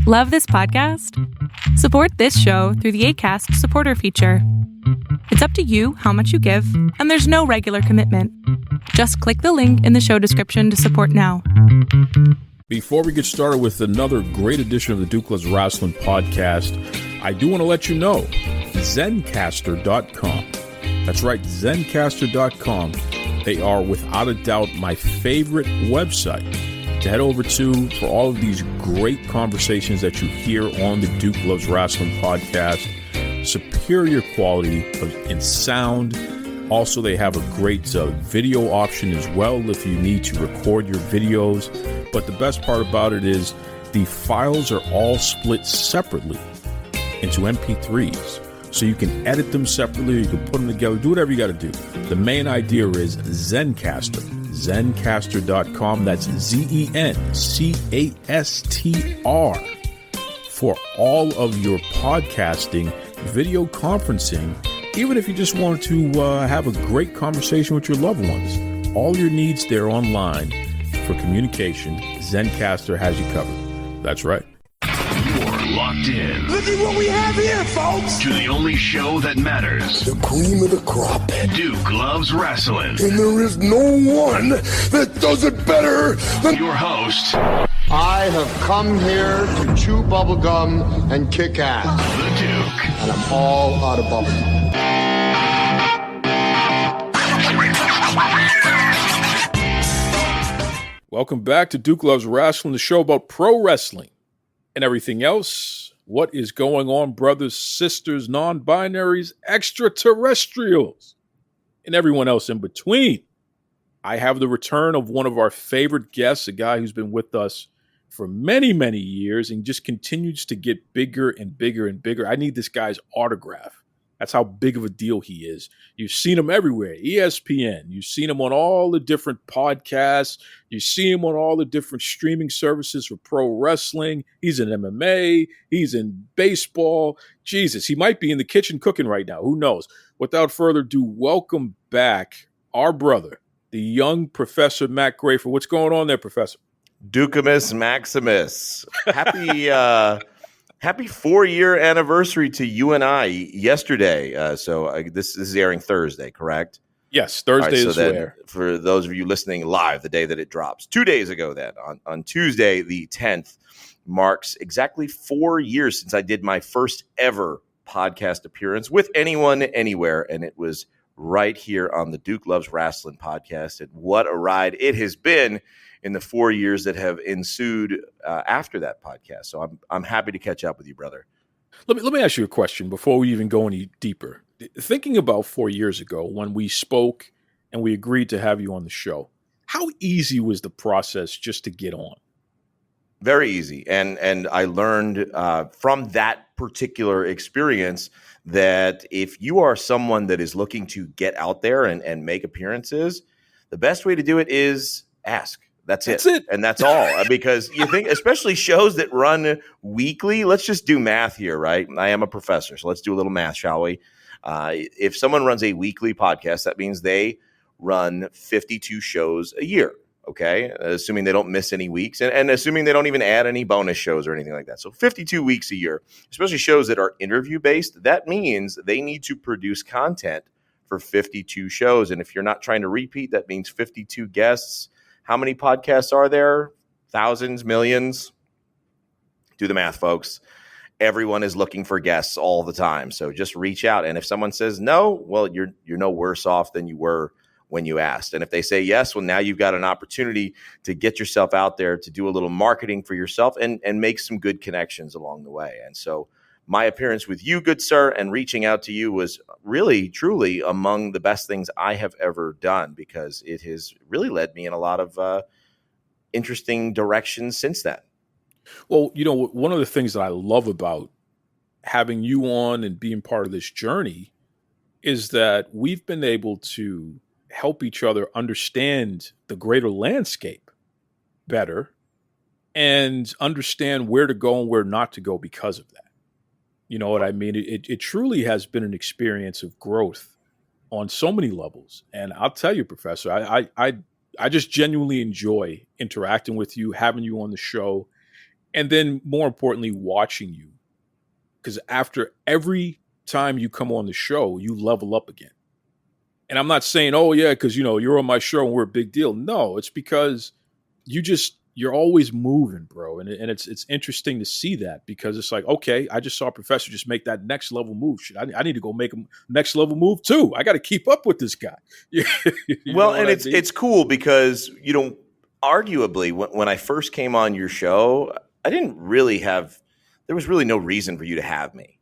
Love this podcast? Support this show through the Acast supporter feature. It's up to you how much you give, and there's no regular commitment. Just click the link in the show description to support now. Before we get started with another great edition of the Duke Loves Rasslin podcast, I do want to let you know, Zencastr.com. That's right, Zencastr.com. They are, without a doubt, my favorite website to head over to for all of these great conversations that you hear on the Duke Loves Rasslin podcast. Superior quality in sound. Also, they have a great video option as well if you need to record your videos. But the best part about it is the files are all split separately into MP3s. So you can edit them separately, you can put them together, do whatever you got to do. The main idea is Zencastr. Zencastr.com. That's Zencastr. For all of your podcasting, video conferencing, even if you just want to have a great conversation with your loved ones. All your needs there online for communication, Zencastr has you covered. That's right. You're locked in. Look at what we have here, folks. To the only show that matters. The cream of the crop. Duke Loves Rasslin. And there is no one that does it better than your host. I have come here to chew bubblegum and kick ass. The Duke. And I'm all out of bubblegum. Welcome back to Duke Loves Rasslin, the show about pro wrestling and everything else. What is going on, brothers, sisters, non-binaries, extraterrestrials, and everyone else in between? I have the return of one of our favorite guests, a guy who's been with us for many, many years and just continues to get bigger and bigger and bigger. I need this guy's autograph. That's how big of a deal he is. You've seen him everywhere. ESPN. You've seen him on all the different podcasts. You see him on all the different streaming services for pro wrestling. He's in MMA. He's in baseball. Jesus, he might be in the kitchen cooking right now. Who knows? Without further ado, welcome back our brother, the young Professor Matt Graifer. What's going on there, Professor? Ducamus Maximus. Happy 4-year anniversary to you and I yesterday. This is airing Thursday, correct? Yes, Thursday is where. For those of you listening live, the day that it drops, 2 days ago then, on Tuesday, the 10th, marks exactly 4 years since I did my first ever podcast appearance with anyone, anywhere, and it was right here on the Duke Loves Rasslin podcast. And what a ride it has been in the 4 years that have ensued after that podcast. So I'm happy to catch up with you, brother. Let me ask you a question before we even go any deeper. Thinking about 4 years ago when we spoke and we agreed to have you on the show, how easy was the process just to get on? Very easy. And I learned from that particular experience that if you are someone that is looking to get out there and make appearances, the best way to do it is ask. That's it. And that's all. Because you think, especially shows that run weekly, let's just do math here, right? I am a professor, so let's do a little math, shall we? If someone runs a weekly podcast, that means they run 52 shows a year, okay? Assuming they don't miss any weeks and assuming they don't even add any bonus shows or anything like that. So 52 weeks a year, especially shows that are interview-based, that means they need to produce content for 52 shows. And if you're not trying to repeat, that means 52 guests. How many podcasts are there? Thousands, millions? Do the math, folks. Everyone is looking for guests all the time. So just reach out. And if someone says no, well, you're no worse off than you were when you asked. And if they say yes, well, now you've got an opportunity to get yourself out there, to do a little marketing for yourself and make some good connections along the way. And so my appearance with you, good sir, and reaching out to you was really, truly among the best things I have ever done because it has really led me in a lot of interesting directions since then. Well, you know, one of the things that I love about having you on and being part of this journey is that we've been able to help each other understand the greater landscape better and understand where to go and where not to go because of that. You know what I mean? It truly has been an experience of growth on so many levels. And I'll tell you, Professor, I just genuinely enjoy interacting with you, having you on the show. And then more importantly, watching you. Because after every time you come on the show, you level up again. And I'm not saying, oh yeah, because you're on my show and we're a big deal. No, it's because you're always moving, bro. And it's interesting to see that, because it's like, okay, I just saw a professor just make that next level move. Shit, I need to go make a next level move too. I there to keep up with this guy. Well, and it's cool because, arguably when I first came on your show, there was really no reason for you to have me.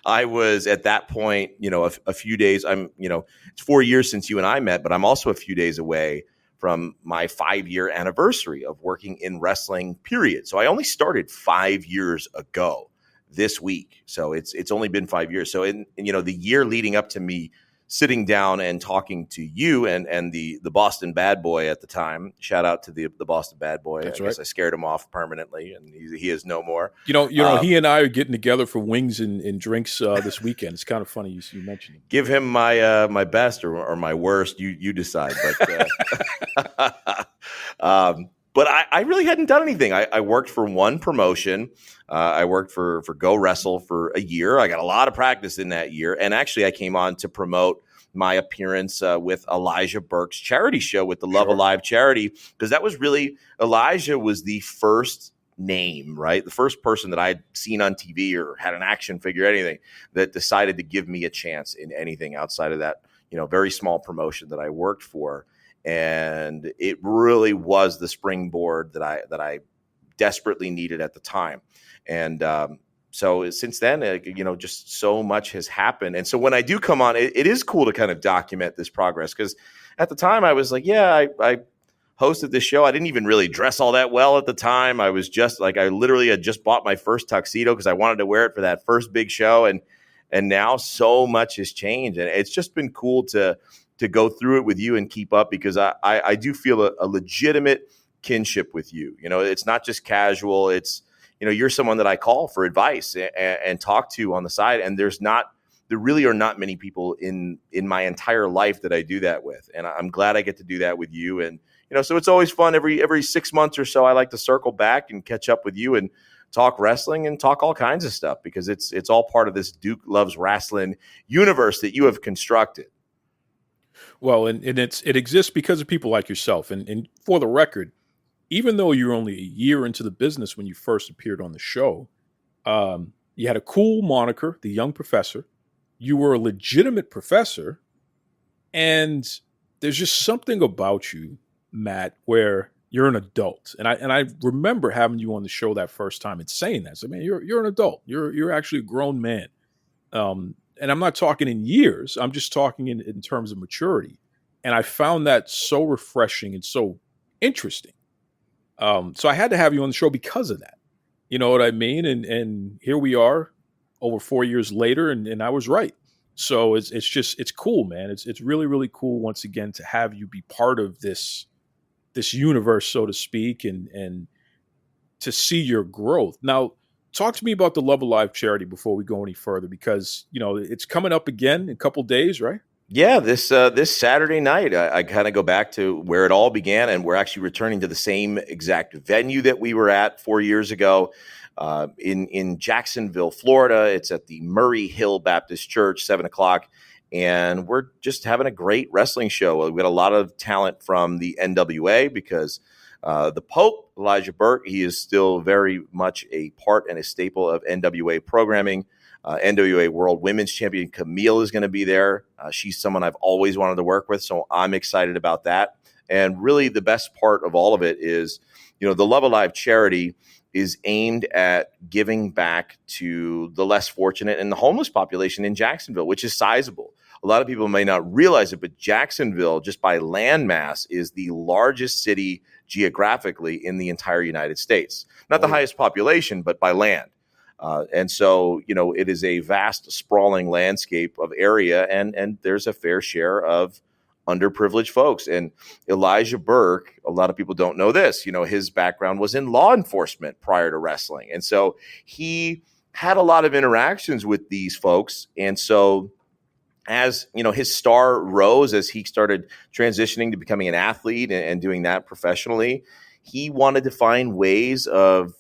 I was at that point, a few days, it's 4 years since you and I met, but I'm also a few days away from my 5-year anniversary of working in wrestling, period. So I only started 5 years ago this week. So it's only been 5 years. So the year leading up to me sitting down and talking to you and the Boston Bad Boy at the time, shout out to the Boston Bad Boy. That's I guess I scared him off permanently, and he is no more. He and I are getting together for wings and drinks this weekend. It's kind of funny you mentioned him. Give him my best or my worst. You decide. But I really hadn't done anything. I worked for one promotion. I worked for Go Wrestle for a year. I got a lot of practice in that year. And actually, I came on to promote my appearance with Elijah Burke's charity show with the Love Alive charity, because that was really – Elijah was the first name, right? The first person that I'd seen on TV or had an action figure, anything, that decided to give me a chance in anything outside of that, very small promotion that I worked for. And it really was the springboard that I desperately needed at the time. And so since then, just so much has happened. And so when I do come on, it is cool to kind of document this progress, because at the time I was like, yeah, I hosted this show. I didn't even really dress all that well at the time. I was just like, I literally had just bought my first tuxedo because I wanted to wear it for that first big show. And now so much has changed. And it's just been cool to go through it with you and keep up, because I do feel a legitimate kinship with you. It's not just casual. It's, you're someone that I call for advice and talk to on the side. And there really are not many people in my entire life that I do that with. And I'm glad I get to do that with you. And, so it's always fun. Every 6 months or so, I like to circle back and catch up with you and talk wrestling and talk all kinds of stuff, because it's all part of this Duke Loves Rasslin universe that you have constructed. Well, and it exists because of people like yourself. And for the record, even though you're only a year into the business when you first appeared on the show, you had a cool moniker, the Young Professor. You were a legitimate professor. And there's just something about you, Matt, where you're an adult. And I remember having you on the show that first time and saying that. So, man, you're an adult. You're actually a grown man. And I'm not talking in years. I'm just talking in terms of maturity. And I found that so refreshing and so interesting. So I had to have you on the show because of that. You know what I mean? And here we are over 4 years later, and I was right. So it's cool, man. It's really, really cool once again to have you be part of this universe, so to speak, and to see your growth. Now, talk to me about the Love Alive charity before we go any further, because, it's coming up again in a couple days, right? Yeah, this Saturday night, I kind of go back to where it all began, and we're actually returning to the same exact venue that we were at 4 years ago in Jacksonville, Florida. It's at the Murray Hill Baptist Church, 7:00, and we're just having a great wrestling show. We got a lot of talent from the NWA, because the Pope, Elijah Burke, he is still very much a part and a staple of NWA programming. NWA World Women's Champion Camille is going to be there. She's someone I've always wanted to work with, so I'm excited about that. And really the best part of all of it is, the Love Alive charity is aimed at giving back to the less fortunate and the homeless population in Jacksonville, which is sizable. A lot of people may not realize it, but Jacksonville, just by landmass, is the largest city geographically in the entire United States. Not the highest population, but by land. And so, it is a vast, sprawling landscape of area, and there's a fair share of underprivileged folks. And Elijah Burke, a lot of people don't know this, his background was in law enforcement prior to wrestling. And so he had a lot of interactions with these folks. And so as, his star rose, as he started transitioning to becoming an athlete and doing that professionally, he wanted to find ways of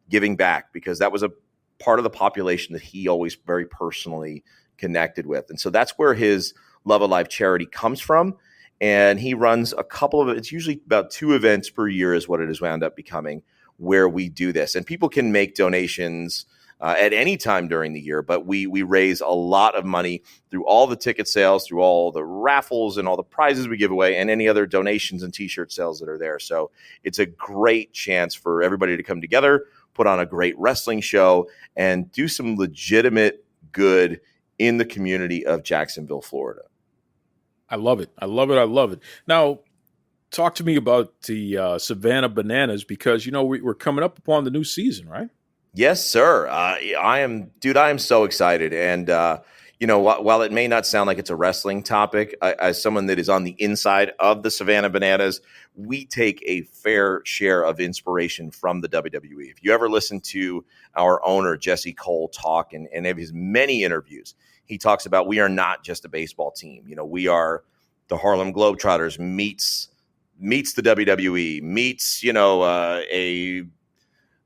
giving back, because that was a part of the population that he always very personally connected with. And so that's where his Love Alive charity comes from. And he runs a couple of, it's usually about 2 events per year is what it has wound up becoming, where we do this. And people can make donations at any time during the year, but we raise a lot of money through all the ticket sales, through all the raffles and all the prizes we give away, and any other donations and t-shirt sales that are there. So it's a great chance for everybody to come together, put on a great wrestling show, and do some legitimate good in the community of Jacksonville, Florida. I love it. I love it. I love it. Now, talk to me about the Savannah Bananas, because, we're coming up upon the new season, right? Yes, sir. I am so excited. And, while it may not sound like it's a wrestling topic, as someone that is on the inside of the Savannah Bananas, we take a fair share of inspiration from the WWE. If you ever listen to our owner, Jesse Cole, talk in of his many interviews, he talks about we are not just a baseball team. We are the Harlem Globetrotters meets the WWE, meets,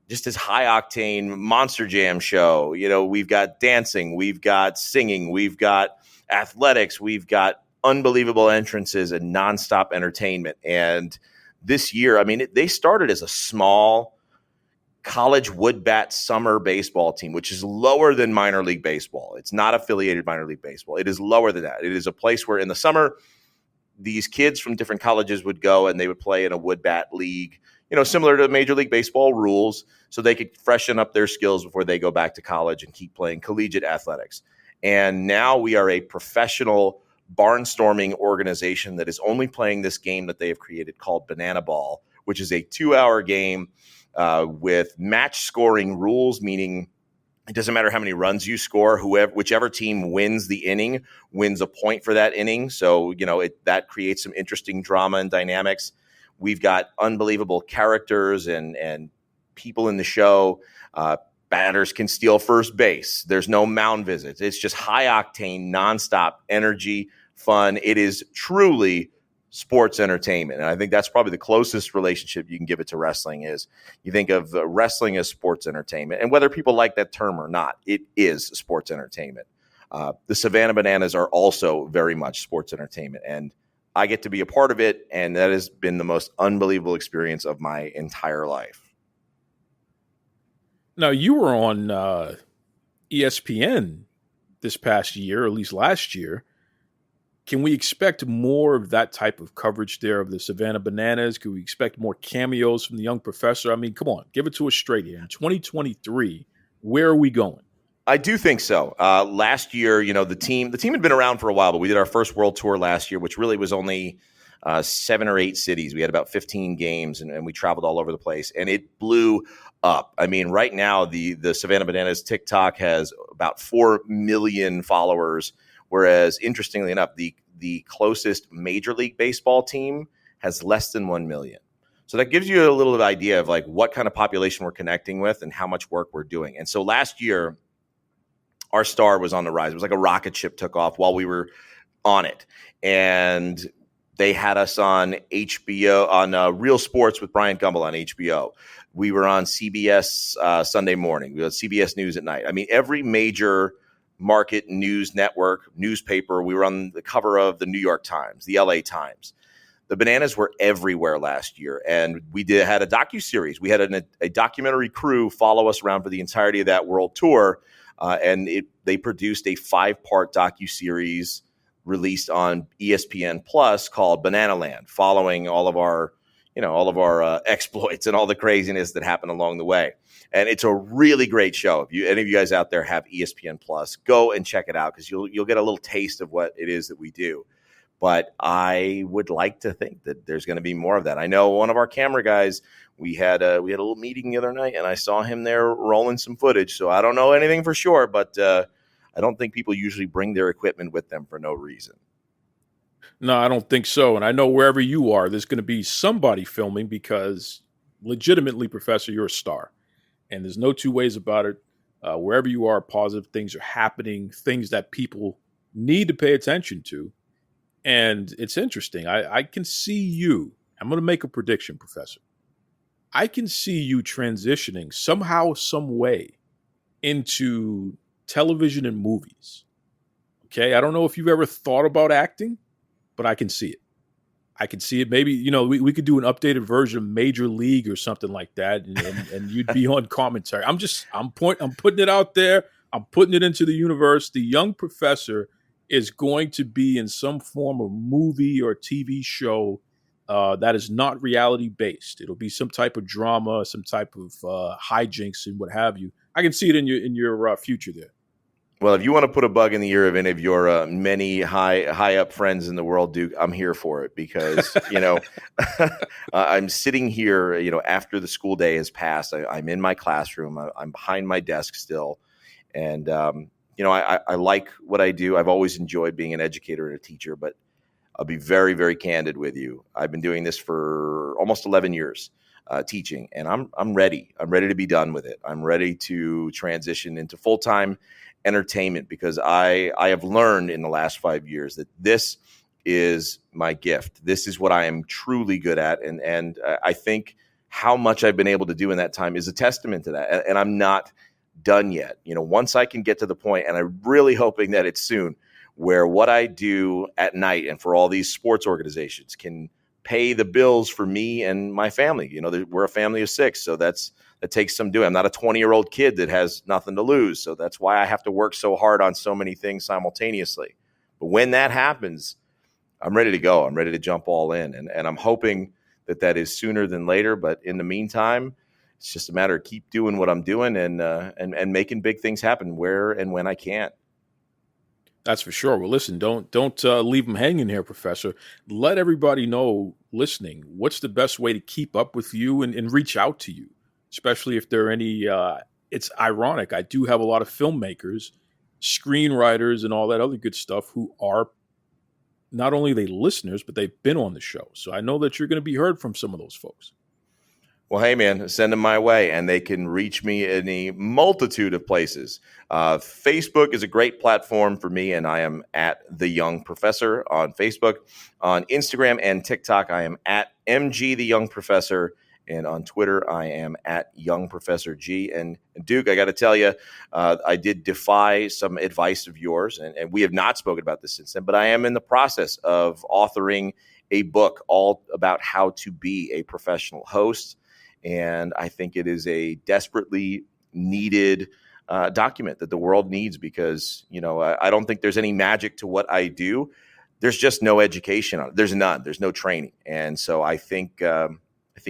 just this high octane Monster Jam show. We've got dancing, we've got singing, we've got athletics, we've got unbelievable entrances and nonstop entertainment. And this year, they started as a small college wood bat summer baseball team, which is lower than minor league baseball. It's not affiliated minor league baseball. It is lower than that. It is a place where in the summer, these kids from different colleges would go and they would play in a wood bat league, similar to Major League Baseball rules, so they could freshen up their skills before they go back to college and keep playing collegiate athletics. And now we are a professional barnstorming organization that is only playing this game that they have created called Banana Ball, which is a 2-hour game with match scoring rules, meaning it doesn't matter how many runs you score. Whichever team wins the inning wins a point for that inning. So, that creates some interesting drama and dynamics. We've got unbelievable characters and people in the show. Batters can steal first base. There's no mound visits. It's just high octane, nonstop energy, fun. It is truly sports entertainment. And I think that's probably the closest relationship you can give it to wrestling is you think of wrestling as sports entertainment. And whether people like that term or not, it is sports entertainment. The Savannah Bananas are also very much sports entertainment. And I get to be a part of it, and that has been the most unbelievable experience of my entire life. Now, you were on ESPN this past year, or at least last year. Can we expect more of that type of coverage there of the Savannah Bananas? Can we expect more cameos from the young professor? Come on, give it to us straight here. In 2023, where are we going? I do think so. Last year, the team had been around for a while, but we did our first world tour last year, which really was only 7 or 8 cities. We had about 15 games, and we traveled all over the place, and it blew up. Right now, the Savannah Bananas TikTok has about 4 million followers, whereas, interestingly enough, the closest Major League Baseball team has less than 1 million. So that gives you a little idea of like what kind of population we're connecting with and how much work we're doing. And so last year, our star was on the rise. It was like a rocket ship took off while we were on it. And they had us on HBO, on Real Sports with Brian Gumbel on HBO. We were on CBS Sunday morning. We had CBS News at night. Every major market news network, newspaper, we were on the cover of the New York Times, the LA Times. The Bananas were everywhere last year. And we had a docuseries. We had a documentary crew follow us around for the entirety of that world tour. They produced a 5-part docuseries released on ESPN Plus called Banana Land, following all of our exploits and all the craziness that happened along the way. And it's a really great show. If any of you guys out there have ESPN Plus, go and check it out because you'll get a little taste of what it is that we do. But I would like to think that there's going to be more of that. I know one of our camera guys, we had a little meeting the other night, and I saw him there rolling some footage. So I don't know anything for sure, but I don't think people usually bring their equipment with them for no reason. No, I don't think so. And I know wherever you are, there's going to be somebody filming because legitimately, Professor, you're a star. And there's no two ways about it. Wherever you are, positive things are happening, things that people need to pay attention to. And it's interesting. I can see you. I'm going to make a prediction, Professor. I can see you transitioning somehow, some way into television and movies. Okay. I don't know if you've ever thought about acting, but I can see it. I can see it. Maybe, we could do an updated version of Major League or something like that. And you'd be on commentary. I'm putting it out there. I'm putting it into the universe. The young professor is going to be in some form of movie or TV show that is not reality based. It'll be some type of drama, some type of hijinks and what have you. I can see it in your future there. Well, if you want to put a bug in the ear of any of your many high up friends in the world, Duke, I'm here for it because, I'm sitting here, after the school day has passed. I'm in my classroom. I'm behind my desk still. And, I like what I do. I've always enjoyed being an educator and a teacher, but I'll be very, very candid with you. I've been doing this for almost 11 years. Teaching, and I'm ready. I'm ready to be done with it. I'm ready to transition into full-time entertainment because I have learned in the last 5 years that this is my gift. This is what I am truly good at, and I think how much I've been able to do in that time is a testament to that. And I'm not done yet. Once I can get to the point, and I'm really hoping that it's soon, where what I do at night and for all these sports organizations can pay the bills for me and my family. We're a family of 6, so that takes some doing. I'm not a 20-year-old kid that has nothing to lose, so that's why I have to work so hard on so many things simultaneously. But when that happens, I'm ready to go. I'm ready to jump all in, and I'm hoping that is sooner than later. But in the meantime, it's just a matter of keep doing what I'm doing and making big things happen where and when I can. That's for sure. Well, listen, don't leave them hanging here, Professor. Let everybody know listening, what's the best way to keep up with you and reach out to you, especially if there are any, it's ironic. I do have a lot of filmmakers, screenwriters, and all that other good stuff who are not only they listeners, but they've been on the show. So I know that you're going to be heard from some of those folks. Well, hey, man, send them my way, and they can reach me in a multitude of places. Facebook is a great platform for me, and I am at The Young Professor on Facebook. On Instagram and TikTok, I am at MG The Young Professor, and on Twitter, I am at Young Professor G. And Duke, I got to tell you, I did defy some advice of yours, and we have not spoken about this since then, but I am in the process of authoring a book all about how to be a professional host. And I think it is a desperately needed document that the world needs because, I don't think there's any magic to what I do. There's just no education on it. There's none. There's no training. And so I think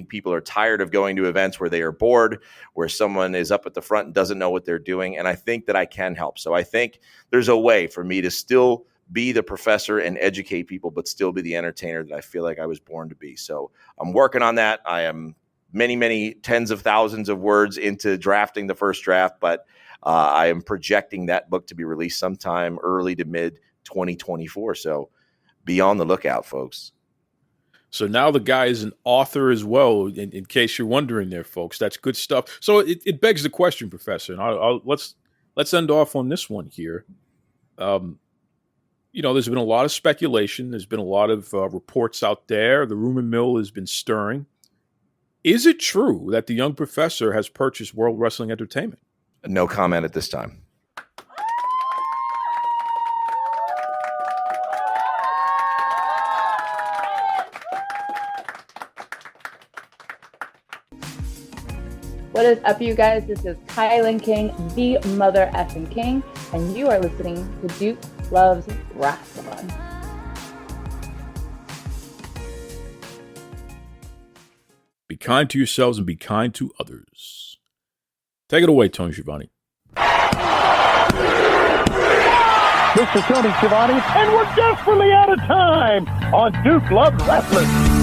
people are tired of going to events where they are bored, where someone is up at the front and doesn't know what they're doing. And I think that I can help. So I think there's a way for me to still be the professor and educate people, but still be the entertainer that I feel like I was born to be. So I'm working on that. I am many, many tens of thousands of words into drafting the first draft, but I am projecting that book to be released sometime early to mid 2024. So be on the lookout, folks. So now the guy is an author as well, in case you're wondering there, folks. That's good stuff. So it begs the question, Professor, and let's end off on this one here. There's been a lot of speculation. There's been a lot of reports out there. The rumor mill has been stirring. Is it true that the young professor has purchased World Wrestling Entertainment? No comment at this time. What is up, you guys? This is Kylan King, the mother effing king, and you are listening to Duke Loves Rasslin. Be kind to yourselves and be kind to others. Take it away, Tony Schiavone. This is Tony Schiavone, and we're desperately out of time on Duke Loves Wrestling.